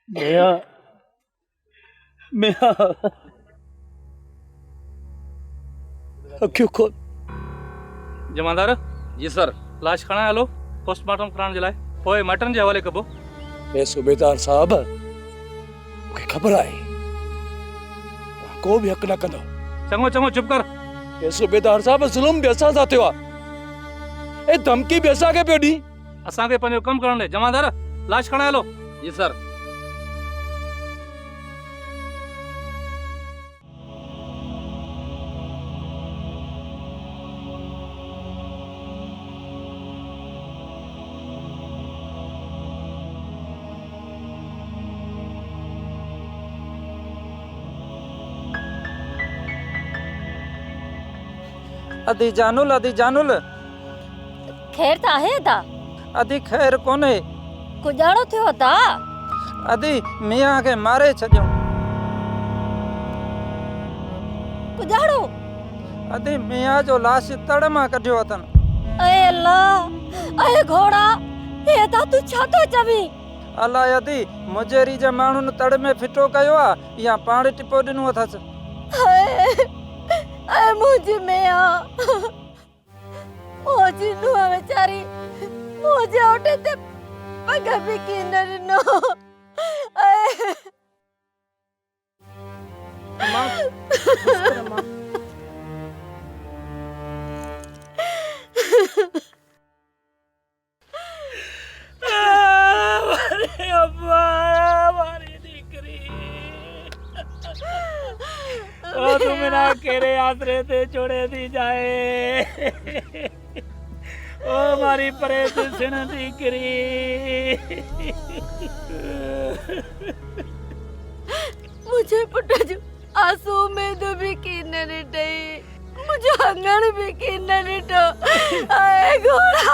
मियां मियां अखियूं खोल। जमादार जी सर। लाश खणा हलो पोस्टमार्टम कराइण जे लाइ पोइ मटन जे हवाले कबो। ए सूबेदार साहब मूंखे ख़बर आहे तव्हां को बि हक़ न कंदो। चङो चङो चुप कर। ए सूबेदार साहब ज़ुल्म बि असां सां थियो आहे, ए धमकी बि असांखे पियो ॾी। असांखे पंहिंजो कमु करण ॾे। जमादार लाश खणा हलो। जी सर। अदी जानुल खैर ता है ता अदी खैर कोने कुजाड़ो थियो ता अदी मियां के मारे छॾियो। कुजाड़ो अदी मियां जो लाश तड़ मां कढियो अथन। अरे अल्लाह अरे घोड़ा हे ता तू छा तो चवी। अलाए अदी मुजेरी जे माण्हुनि तड़ में फिटो कयो आ या पाण टिपो ॾिनो अथसि। अरे मुझे मियां ओ जिन्नू बेचारी मुझे उठे ते पग भी किनर नो। अरे अब्बा मारी दीकरी ओ तुम ना केरे आसरे ते छोड़े दी जाए ओ मारी परेत सिण दीकरी। मुझे पुट जो आंसू में तो भी किनर डई मुझे हंगण भी किनर डो। आए घोड़ा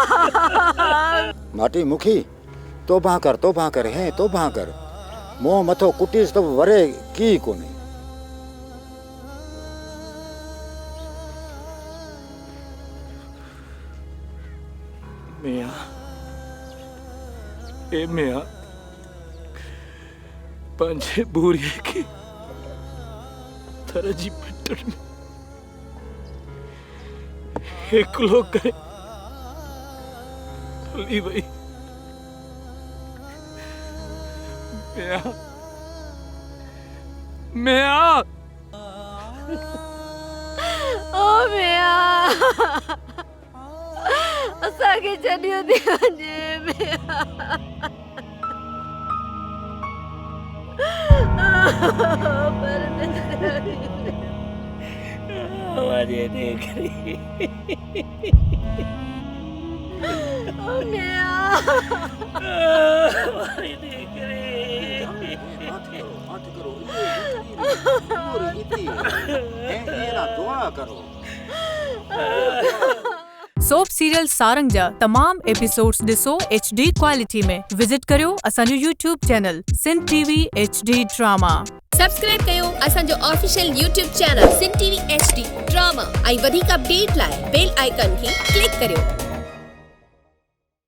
माटी मुखी तोबा कर है तोबा कर मोह मथो कुटीस तो वरे की कोने। मियां ए मियां पंजे बूरी के थर जी पिटन में एकलो करे हली वई। मियां मियां ओ मियां असांखे छॾियो थी वञे मियां। हमारी दीकरी ओ मियां हमारी दीकरी दुआ करो। सोप सीरियल सारंग जा तमाम एपिसोड्स ॾिसो HD क्वालिटी में। विजिट करियो असांजो YouTube channel Sindh TV HD drama. Subscribe कयो असांजो official YouTube channel Sindh TV HD drama ऐं वधीक अपडेट लाइ बेल आइकन खे क्लिक करियो।